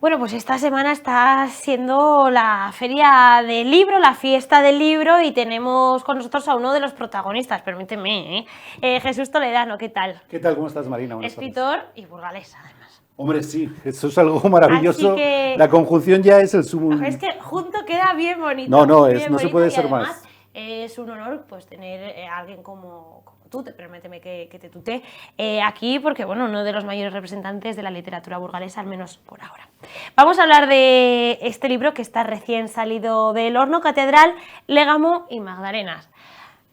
Bueno, pues esta semana está siendo la feria del libro, la fiesta del libro, y tenemos con nosotros a uno de los protagonistas, permíteme, Jesús Toledano, ¿qué tal? ¿Qué tal? ¿Cómo estás, Marina? Buenas tardes. Escritor y burgalés, además. Hombre, sí, eso es algo Así maravilloso. que, La conjunción ya es el es que junto queda bien bonito. No, bien no se bonito, puede y ser además más. es un honor pues tener a alguien como tú, permíteme que te tutee, aquí, porque bueno, uno de los mayores representantes de la literatura burgalesa, al menos por ahora. Vamos a hablar de este libro que está recién salido del horno, Catedral, Légamo y Magdalenas.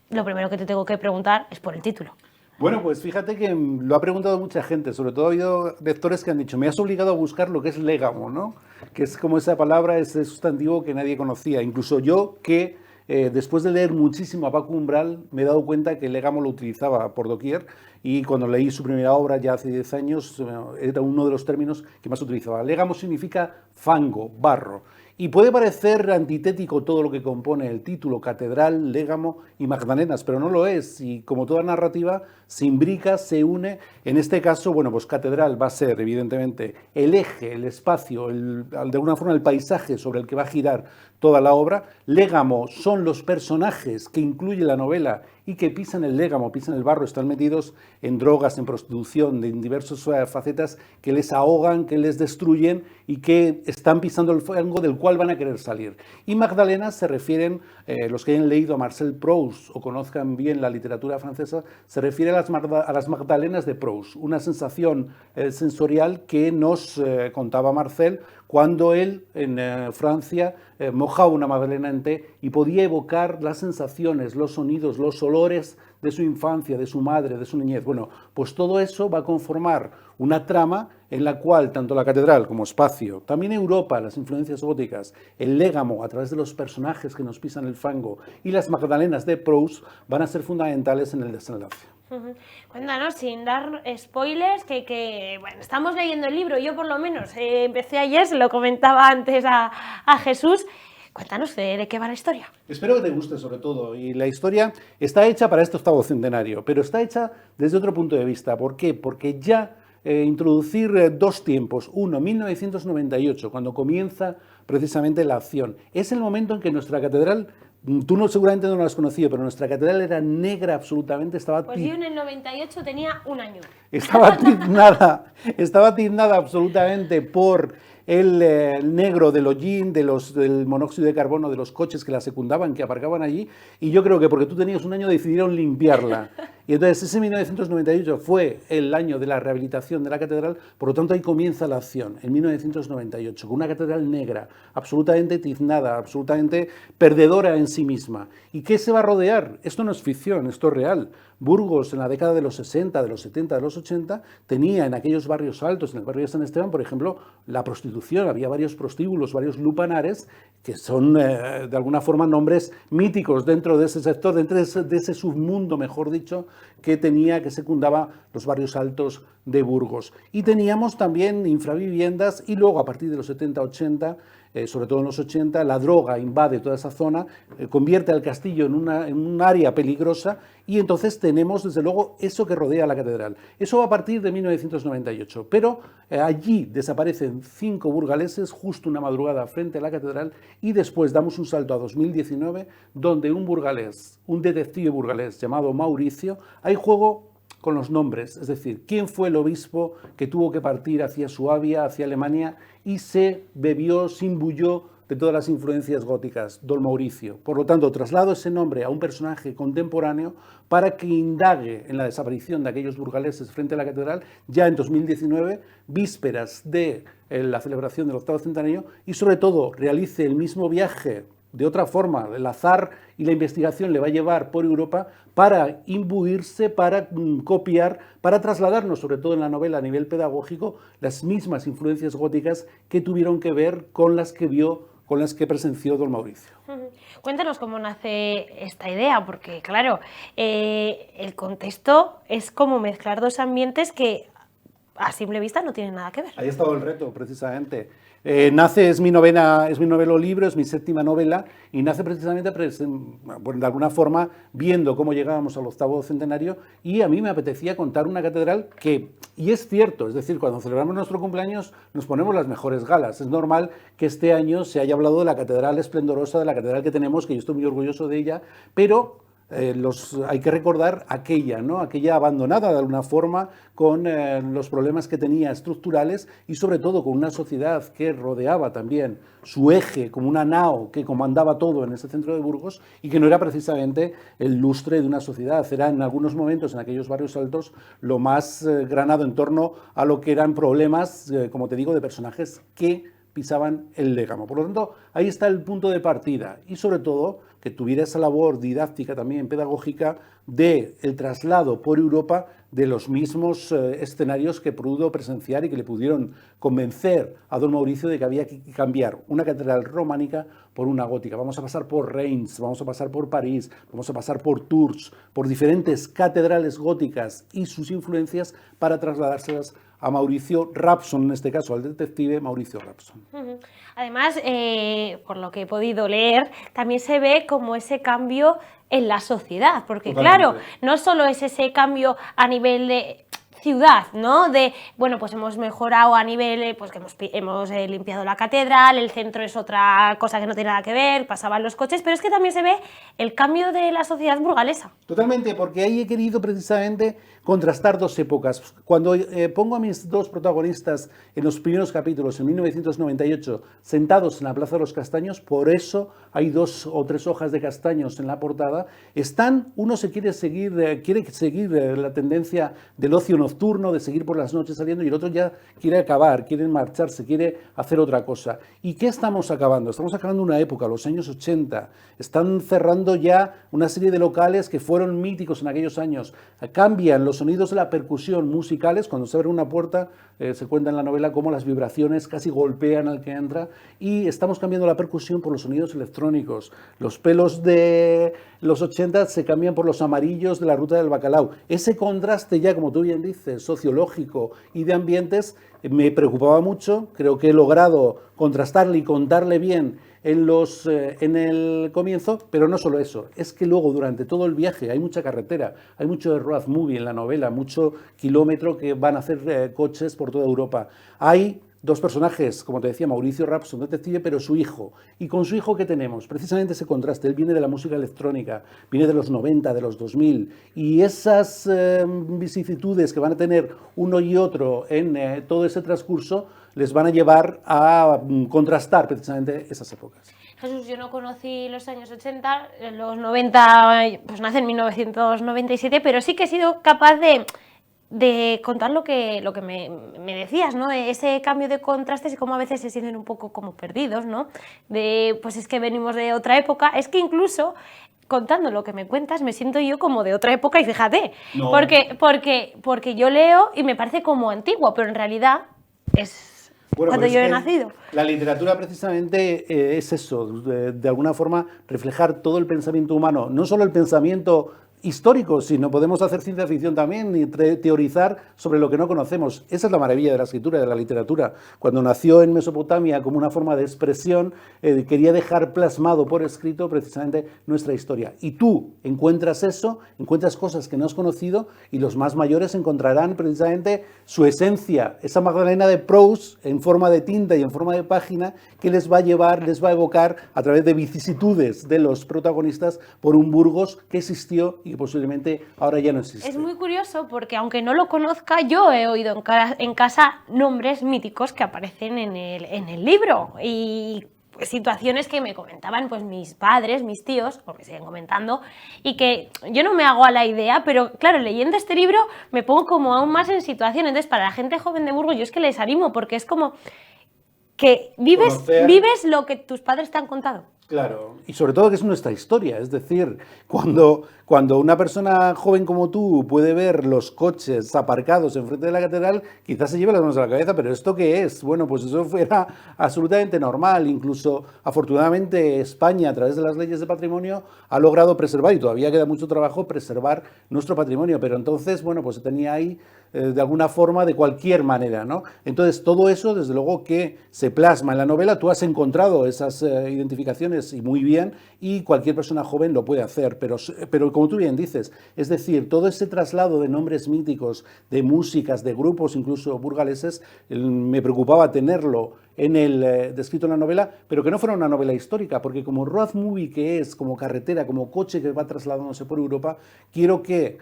Lo primero que te tengo que preguntar es por el título. Bueno, pues fíjate que lo ha preguntado mucha gente, sobre todo ha habido lectores que han dicho, me has obligado a buscar lo que es légamo, ¿no? Que es como esa palabra, ese sustantivo que nadie conocía. Incluso yo, que después de leer muchísimo a Paco Umbral, me he dado cuenta que légamo lo utilizaba por doquier, y cuando leí su primera obra, ya hace 10 años, era uno de los términos que más utilizaba. Légamo significa fango, barro. Y puede parecer antitético todo lo que compone el título, Catedral, Légamo y Magdalenas, pero no lo es. Y como toda narrativa, se imbrica, se une. En este caso, bueno, pues Catedral va a ser, evidentemente, el eje, el espacio, de alguna forma el paisaje sobre el que va a girar toda la obra. Légamo son los personajes que incluye la novela y que pisan el légamo, pisan el barro, están metidos en drogas, en prostitución, en diversas facetas que les ahogan, que les destruyen y que están pisando el fango del cual van a querer salir. Y Magdalenas se refieren, los que hayan leído a Marcel Proust o conozcan bien la literatura francesa, se refiere a las Magdalenas de Proust, una sensación sensorial que nos contaba Marcel cuando él en Francia mojaba una magdalena en té y podía evocar las sensaciones, los sonidos, los olores de su infancia, de su madre, de su niñez. Bueno, pues todo eso va a conformar una trama en la cual tanto la catedral como espacio, también Europa, las influencias góticas, el légamo a través de los personajes que nos pisan el fango y las magdalenas de Proust van a ser fundamentales en el desenlace. Cuéntanos, sin dar spoilers, que bueno, estamos leyendo el libro, yo por lo menos empecé ayer, se lo comentaba antes a Jesús. Cuéntanos de qué va la historia. Espero que te guste sobre todo, y la historia está hecha para este octavo centenario, pero está hecha desde otro punto de vista. ¿Por qué? Porque ya introducir dos tiempos, uno, 1998, cuando comienza precisamente la acción, es el momento en que nuestra catedral, tú seguramente no lo has conocido, pero nuestra catedral era negra absolutamente, estaba... Pues yo en el 98 tenía un año. Estaba tiznada absolutamente por el negro del hollín, del monóxido de carbono, de los coches que la secundaban, que aparcaban allí, y yo creo que porque tú tenías un año decidieron limpiarla. Y entonces ese 1998 fue el año de la rehabilitación de la catedral, por lo tanto ahí comienza la acción, en 1998, con una catedral negra, absolutamente tiznada, absolutamente perdedora en sí misma. ¿Y qué se va a rodear? Esto no es ficción, esto es real. Burgos, en la década de los 60, de los 70, de los 80, tenía en aquellos barrios altos, en el barrio de San Esteban, por ejemplo, la prostitución. Había varios prostíbulos, varios lupanares, que son de alguna forma nombres míticos dentro de ese sector, dentro de ese submundo, mejor dicho, que secundaba los barrios altos de Burgos. Y teníamos también infraviviendas, y luego a partir de los 70, 80, sobre todo en los 80, la droga invade toda esa zona, convierte al castillo en un área peligrosa, y entonces tenemos desde luego eso que rodea la catedral. Eso va a partir de 1998, pero allí desaparecen 5 burgaleses justo una madrugada frente a la catedral, y después damos un salto a 2019, donde un burgalés, un detective burgalés llamado Mauricio, hay juego con los nombres, es decir, quién fue el obispo que tuvo que partir hacia Suabia, hacia Alemania, y se imbuyó de todas las influencias góticas, don Mauricio. Por lo tanto, traslado ese nombre a un personaje contemporáneo para que indague en la desaparición de aquellos burgaleses frente a la catedral, ya en 2019, vísperas de la celebración del octavo centenario, y sobre todo realice el mismo viaje. De otra forma, el azar y la investigación le va a llevar por Europa para imbuirse, para copiar, para trasladarnos, sobre todo en la novela a nivel pedagógico, las mismas influencias góticas que tuvieron que ver con las que vio, con las que presenció don Mauricio. Cuéntanos cómo nace esta idea, porque claro, el contexto es como mezclar dos ambientes que a simple vista no tienen nada que ver. Ahí ha estado el reto, precisamente. Es mi noveno libro, es mi séptima novela, y nace precisamente, de alguna forma, viendo cómo llegábamos al 8º centenario, y a mí me apetecía contar una catedral que, y es cierto, es decir, cuando celebramos nuestro cumpleaños nos ponemos las mejores galas. Es normal que este año se haya hablado de la catedral esplendorosa, de la catedral que tenemos, que yo estoy muy orgulloso de ella, pero hay que recordar aquella, ¿no? Aquella abandonada de alguna forma, con los problemas que tenía estructurales y sobre todo con una sociedad que rodeaba también su eje como una nao que comandaba todo en ese centro de Burgos y que no era precisamente el lustre de una sociedad. Era en algunos momentos, en aquellos barrios altos, lo más granado en torno a lo que eran problemas, como te digo, de personajes que pisaban el légamo. Por lo tanto, ahí está el punto de partida y sobre todo que tuviera esa labor didáctica también pedagógica de el traslado por Europa de los mismos escenarios que pudo presenciar y que le pudieron convencer a don Mauricio de que había que cambiar una catedral románica por una gótica. Vamos a pasar por Reims, vamos a pasar por París, vamos a pasar por Tours, por diferentes catedrales góticas y sus influencias para trasladárselas a Mauricio Rapson, en este caso al detective Mauricio Rapson. Además, por lo que he podido leer, también se ve como ese cambio en la sociedad, porque Totalmente. claro, no solo es ese cambio a nivel de ciudad, ¿no? De, bueno, pues hemos mejorado a nivel, pues que hemos limpiado la catedral, el centro es otra cosa que no tiene nada que ver, pasaban los coches, pero es que también se ve el cambio de la sociedad burgalesa. Totalmente, porque ahí he querido precisamente contrastar dos épocas. Cuando pongo a mis dos protagonistas en los primeros capítulos, en 1998, sentados en la Plaza de los Castaños, por eso hay 2 o 3 hojas de castaños en la portada, uno quiere seguir la tendencia del ocio nocturno, de seguir por las noches saliendo, y el otro ya quiere acabar, quiere marcharse, quiere hacer otra cosa. ¿Y qué estamos acabando? Estamos acabando una época, los años 80. Están cerrando ya una serie de locales que fueron míticos en aquellos años. Cambian los sonidos de la percusión musicales. Cuando se abre una puerta, se cuenta en la novela cómo las vibraciones casi golpean al que entra, y estamos cambiando la percusión por los sonidos electrónicos. Los pelos de los 80 se cambian por los amarillos de la Ruta del Bacalao. Ese contraste ya, como tú bien dices, sociológico y de ambientes, me preocupaba mucho. Creo que he logrado contrastarle y contarle bien en el comienzo, pero no solo eso, es que luego durante todo el viaje hay mucha carretera, hay mucho de road movie en la novela, mucho kilómetro que van a hacer coches por toda Europa. Hay 2 personajes, como te decía, Mauricio Rapson, detective, pero su hijo. Y con su hijo, ¿qué tenemos? Precisamente ese contraste. Él viene de la música electrónica, viene de los 90, de los 2000, y esas vicisitudes que van a tener uno y otro en todo ese transcurso les van a llevar a contrastar precisamente esas épocas. Jesús, yo no conocí los años 80, los 90, pues nace en 1997, pero sí que he sido capaz de contar lo que me decías, ¿no? Ese cambio de contrastes y cómo a veces se sienten un poco como perdidos, ¿no? Pues es que venimos de otra época, es que incluso contando lo que me cuentas me siento yo como de otra época, y fíjate, No. porque yo leo y me parece como antiguo, pero en realidad es cuando yo he nacido. La literatura precisamente es eso, de alguna forma reflejar todo el pensamiento humano, no solo el pensamiento histórico, sino podemos hacer ciencia ficción también y teorizar sobre lo que no conocemos. Esa es la maravilla de la escritura, de la literatura. Cuando nació en Mesopotamia como una forma de expresión, quería dejar plasmado por escrito precisamente nuestra historia. Y tú encuentras eso, encuentras cosas que no has conocido, y los más mayores encontrarán precisamente su esencia, esa Magdalena de Proust en forma de tinta y en forma de página, que les va a llevar, les va a evocar a través de vicisitudes de los protagonistas por un Burgos que existió y que posiblemente ahora ya no existe. Es muy curioso porque, aunque no lo conozca, yo he oído en casa nombres míticos que aparecen en el libro, y situaciones que me comentaban pues mis padres, mis tíos, o me siguen comentando, y que yo no me hago a la idea, pero claro, leyendo este libro me pongo como aún más en situación. Entonces, para la gente joven de Burgos, yo es que les animo, porque es como que vives lo que tus padres te han contado. Claro, y sobre todo que es nuestra historia, es decir, cuando una persona joven como tú puede ver los coches aparcados enfrente de la catedral, quizás se lleve las manos a la cabeza, pero ¿esto qué es? Bueno, pues eso fuera absolutamente normal, incluso afortunadamente España a través de las leyes de patrimonio ha logrado preservar, y todavía queda mucho trabajo, preservar nuestro patrimonio, pero entonces, bueno, pues se tenía ahí de alguna forma, de cualquier manera, ¿no? Entonces, todo eso, desde luego que se plasma en la novela, tú has encontrado esas identificaciones y muy bien, y cualquier persona joven lo puede hacer, pero como tú bien dices, es decir, todo ese traslado de nombres míticos, de músicas, de grupos, incluso burgaleses, me preocupaba tenerlo en descrito en la novela, pero que no fuera una novela histórica, porque como road movie que es, como carretera, como coche que va trasladándose por Europa, quiero que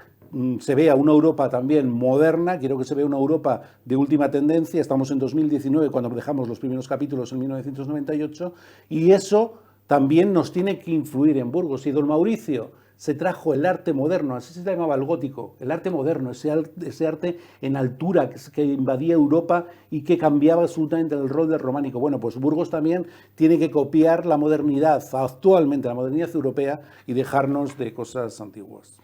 se vea una Europa también moderna, quiero que se vea una Europa de última tendencia, estamos en 2019 cuando dejamos los primeros capítulos en 1998, y eso también nos tiene que influir en Burgos. Y don Mauricio se trajo el arte moderno, así se llamaba el gótico, el arte moderno, ese arte en altura que invadía Europa y que cambiaba absolutamente el rol del románico. Bueno, pues Burgos también tiene que copiar la modernidad, actualmente la modernidad europea, y dejarnos de cosas antiguas.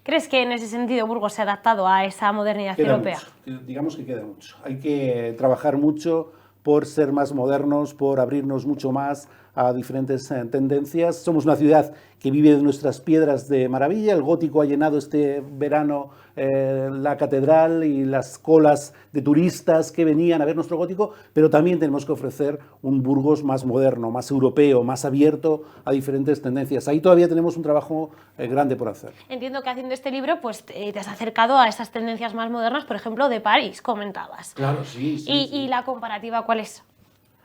¿Crees que en ese sentido Burgos se ha adaptado a esa modernidad europea? Mucho, digamos que queda mucho. Hay que trabajar mucho por ser más modernos, por abrirnos mucho más a diferentes tendencias. Somos una ciudad que vive de nuestras piedras de maravilla. El gótico ha llenado este verano la catedral y las colas de turistas que venían a ver nuestro gótico, pero también tenemos que ofrecer un Burgos más moderno, más europeo, más abierto a diferentes tendencias. Ahí todavía tenemos un trabajo grande por hacer. Entiendo que haciendo este libro pues te has acercado a esas tendencias más modernas, por ejemplo, de París, comentabas. Claro, sí. ¿Y la comparativa cuál es?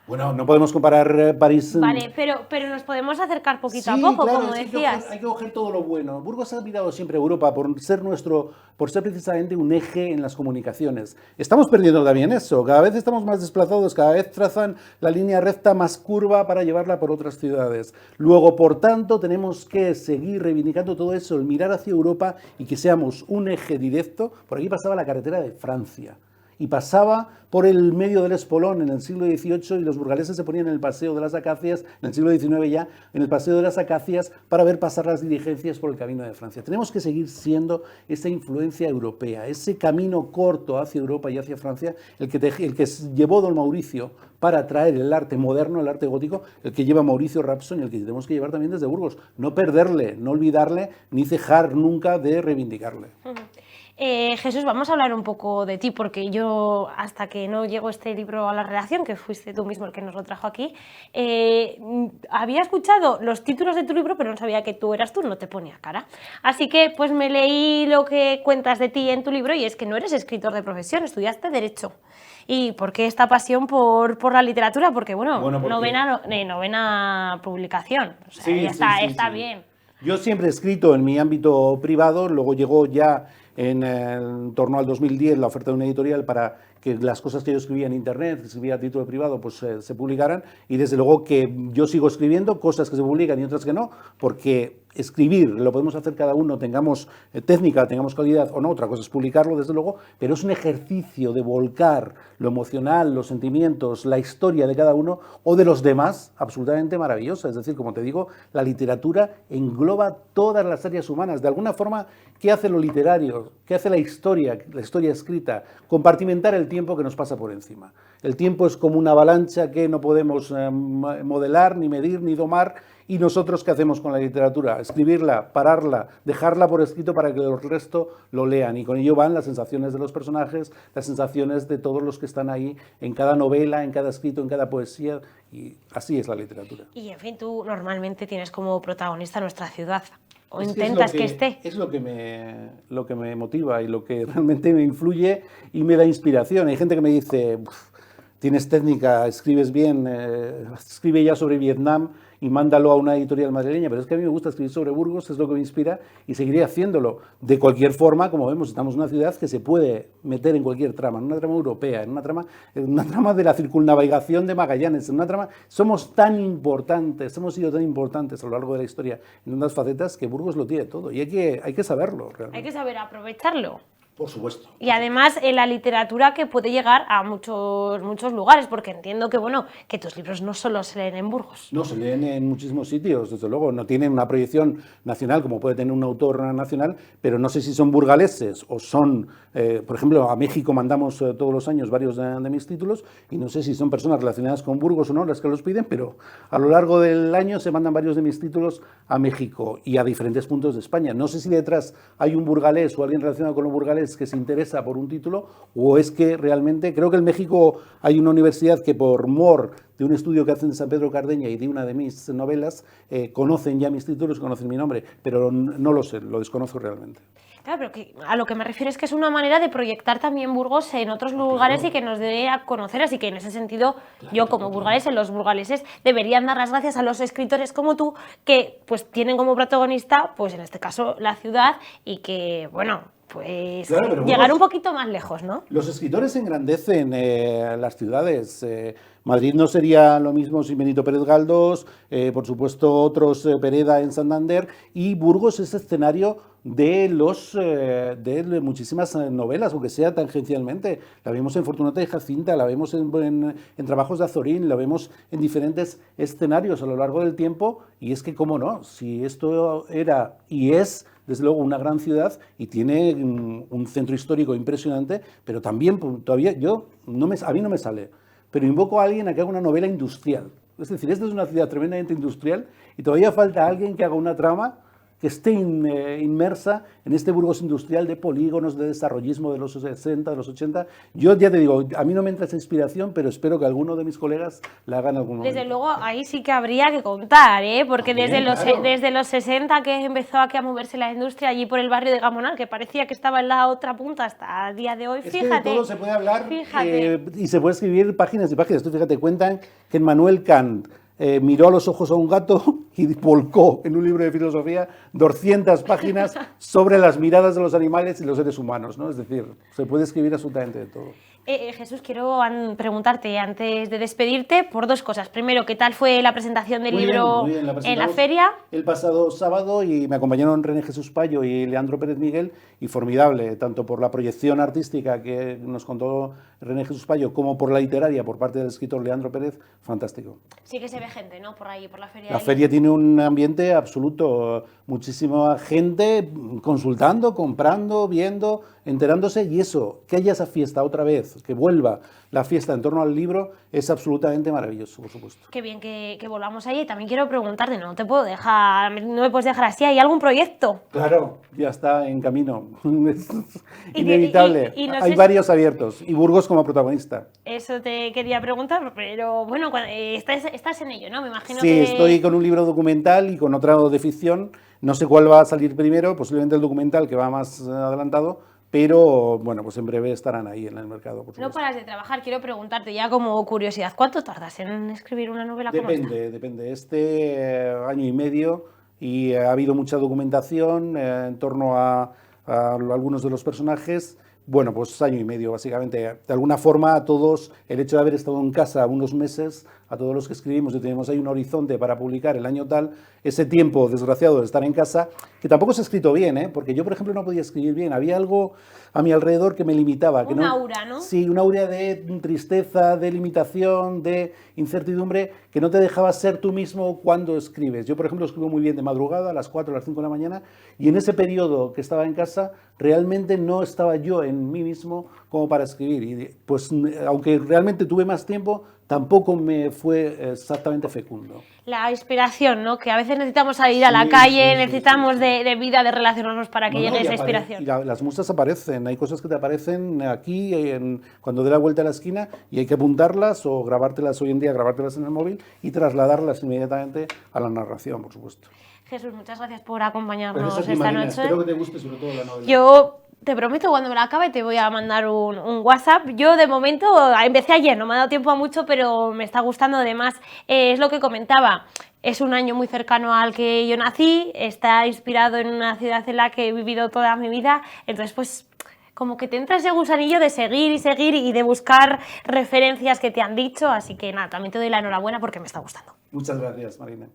Bueno, no podemos comparar París... Vale, pero nos podemos acercar poquito a poco, claro, como decías. Hay que coger todo lo bueno. Burgos ha mirado siempre a Europa por ser precisamente un eje en las comunicaciones. Estamos perdiendo también eso. Cada vez estamos más desplazados, cada vez trazan la línea recta más curva para llevarla por otras ciudades. Luego, por tanto, tenemos que seguir reivindicando todo eso, el mirar hacia Europa y que seamos un eje directo. Por aquí pasaba la carretera de Francia. Y pasaba por el medio del Espolón en el siglo XVIII, y los burgaleses se ponían en el Paseo de las Acacias, en el siglo XIX ya, en el Paseo de las Acacias, para ver pasar las diligencias por el Camino de Francia. Tenemos que seguir siendo esa influencia europea, ese camino corto hacia Europa y hacia Francia, el que llevó don Mauricio para traer el arte moderno, el arte gótico, el que lleva Mauricio Rapson y el que tenemos que llevar también desde Burgos. No perderle, no olvidarle, ni cejar nunca de reivindicarle. Jesús, vamos a hablar un poco de ti, porque yo, hasta que no llegó este libro a la redacción, que fuiste tú mismo el que nos lo trajo aquí, había escuchado los títulos de tu libro, pero no sabía que tú eras tú, no te ponía cara. Así que pues me leí lo que cuentas de ti en tu libro, y es que no eres escritor de profesión, estudiaste Derecho. ¿Y por qué esta pasión por la literatura? Porque, porque... novena publicación, o sea, sí, está bien. Yo siempre he escrito en mi ámbito privado, luego llegó ya en torno al 2010 la oferta de una editorial para que las cosas que yo escribía en internet, que escribía a título privado, pues se publicaran, y desde luego que yo sigo escribiendo cosas que se publican y otras que no, porque escribir lo podemos hacer cada uno, tengamos técnica, tengamos calidad o no, otra cosa es publicarlo, desde luego, pero es un ejercicio de volcar lo emocional, los sentimientos, la historia de cada uno o de los demás, absolutamente maravillosa. Es decir, como te digo, la literatura engloba todas las áreas humanas. De alguna forma, ¿qué hace lo literario? ¿Qué hace la historia escrita? Compartimentar el tiempo que nos pasa por encima. El tiempo es como una avalancha que no podemos modelar, ni medir, ni domar. ¿Y nosotros qué hacemos con la literatura? Escribirla, pararla, dejarla por escrito para que el resto lo lean. Y con ello van las sensaciones de los personajes, las sensaciones de todos los que están ahí, en cada novela, en cada escrito, en cada poesía. Y así es la literatura. Y en fin, tú normalmente tienes como protagonista nuestra ciudad. O es intentas que esté. Es lo que me motiva y lo que realmente me influye y me da inspiración. Hay gente que me dice, tienes técnica, escribes bien, escribe ya sobre Vietnam y mándalo a una editorial madrileña, pero es que a mí me gusta escribir sobre Burgos, es lo que me inspira, y seguiré haciéndolo. De cualquier forma, como vemos, estamos en una ciudad que se puede meter en cualquier trama, en una trama europea, en una trama de la circunnavegación de Magallanes, en una trama... Somos tan importantes, hemos sido tan importantes a lo largo de la historia en unas facetas que Burgos lo tiene todo, y hay que saberlo realmente. Hay que saber aprovecharlo. Por supuesto. Y además en la literatura que puede llegar a muchos lugares, porque entiendo que, bueno, que tus libros no solo se leen en Burgos. No, se leen en muchísimos sitios, desde luego. No tienen una proyección nacional como puede tener un autor nacional, pero no sé si son burgaleses o son, por ejemplo, a México mandamos todos los años varios de mis títulos y no sé si son personas relacionadas con Burgos o no las que los piden, pero a lo largo del año se mandan varios de mis títulos a México y a diferentes puntos de España. No sé si detrás hay un burgalés o alguien relacionado con los burgalés que se interesa por un título o es que realmente, creo que en México hay una universidad que por mor de un estudio que hacen en San Pedro Cardeña y de una de mis novelas, conocen ya mis títulos, conocen mi nombre, pero no lo sé, lo desconozco realmente. Claro, pero que a lo que me refiero es que es una manera de proyectar también Burgos en otros lugares y que nos dé a conocer, así que en ese sentido yo como burgalesa, los burgaleses deberían dar las gracias a los escritores como tú que pues tienen como protagonista, pues en este caso la ciudad y que, bueno, pues claro, llegar un poquito más lejos, ¿no? Los escritores engrandecen las ciudades. Madrid no sería lo mismo sin Benito Pérez Galdós, por supuesto otros Pereda en Santander, y Burgos es escenario de muchísimas novelas, aunque sea tangencialmente. La vemos en Fortunata y Jacinta, la vemos en trabajos de Azorín, la vemos en diferentes escenarios a lo largo del tiempo, y es que, cómo no, si esto era y es desde luego una gran ciudad y tiene un centro histórico impresionante, pero también todavía a mí no me sale, pero invoco a alguien a que haga una novela industrial. Es decir, esta es una ciudad tremendamente industrial y todavía falta alguien que haga una trama que esté inmersa en este Burgos industrial de polígonos, de desarrollismo de los 60, de los 80. Yo ya te digo, a mí no me entra esa inspiración, pero espero que alguno de mis colegas la hagan algún momento. Desde luego, ahí sí que habría que contar, ¿eh? Porque también, desde los 60 que empezó aquí a moverse la industria allí por el barrio de Gamonal, que parecía que estaba en la otra punta hasta el día de hoy, es fíjate. Que de todo se puede hablar y se puede escribir páginas y páginas. Tú fíjate, cuentan que Immanuel Kant miró a los ojos a un gato y volcó en un libro de filosofía 200 páginas sobre las miradas de los animales y los seres humanos, ¿no? Es decir, se puede escribir absolutamente de todo. Jesús, quiero preguntarte antes de despedirte por dos cosas. Primero, ¿qué tal fue la presentación del libro muy bien, en la feria? El pasado sábado y me acompañaron René Jesús Payo y Leandro Pérez Miguel y formidable, tanto por la proyección artística que nos contó René Jesús Payo como por la literaria por parte del escritor Leandro Pérez, fantástico. Sí que se ve gente, ¿no? Por ahí, por la feria. La feria tiene un ambiente absoluto, muchísima gente consultando, comprando, viendo, enterándose y eso, que haya esa fiesta otra vez, que vuelva la fiesta en torno al libro, es absolutamente maravilloso, por supuesto. Qué bien que volvamos ahí. También quiero preguntarte, no me puedes dejar así, ¿hay algún proyecto? Claro, ya está en camino, es inevitable. Hay varios abiertos y Burgos como protagonista. Eso te quería preguntar, pero bueno, estás en ello, ¿no? Me imagino sí, que... estoy con un libro documental y con otro de ficción. No sé cuál va a salir primero, posiblemente el documental que va más adelantado, pero bueno, pues en breve estarán ahí en el mercado. Por no paras de trabajar, quiero preguntarte ya como curiosidad, ¿cuánto tardas en escribir una novela como esta? Depende. Año y medio y ha habido mucha documentación en torno a algunos de los personajes. Bueno, pues año y medio, básicamente. De alguna forma, a todos, el hecho de haber estado en casa unos meses, a todos los que escribimos y tenemos ahí un horizonte para publicar el año tal, ese tiempo desgraciado de estar en casa, que tampoco se ha escrito bien, porque yo, por ejemplo, no podía escribir bien. Había algo a mi alrededor que me limitaba. Un aura, ¿no? Sí, un aura de tristeza, de limitación, de incertidumbre, que no te dejaba ser tú mismo cuando escribes. Yo, por ejemplo, escribo muy bien de madrugada, a las 4, a las 5 de la mañana, y en ese periodo que estaba en casa, realmente no estaba yo en mí mismo como para escribir. Y pues, aunque realmente tuve más tiempo, tampoco me fue exactamente fecundo. La inspiración, ¿no? Que a veces necesitamos salir a la calle, necesitamos de vida, de relacionarnos para que llegue esa inspiración. Y las musas aparecen, hay cosas que te aparecen aquí cuando dé la vuelta a la esquina y hay que apuntarlas o grabártelas hoy en día, grabártelas en el móvil y trasladarlas inmediatamente a la narración, por supuesto. Jesús, muchas gracias por acompañarnos esta Marina, noche. Espero que te guste sobre todo la novela. Yo te prometo, cuando me la acabe te voy a mandar un WhatsApp. Yo de momento empecé ayer, no me ha dado tiempo a mucho, pero me está gustando. Además, es lo que comentaba, es un año muy cercano al que yo nací, está inspirado en una ciudad en la que he vivido toda mi vida, entonces pues como que te entra ese gusanillo de seguir y seguir y de buscar referencias que te han dicho, así que nada, también te doy la enhorabuena porque me está gustando. Muchas gracias, Marina.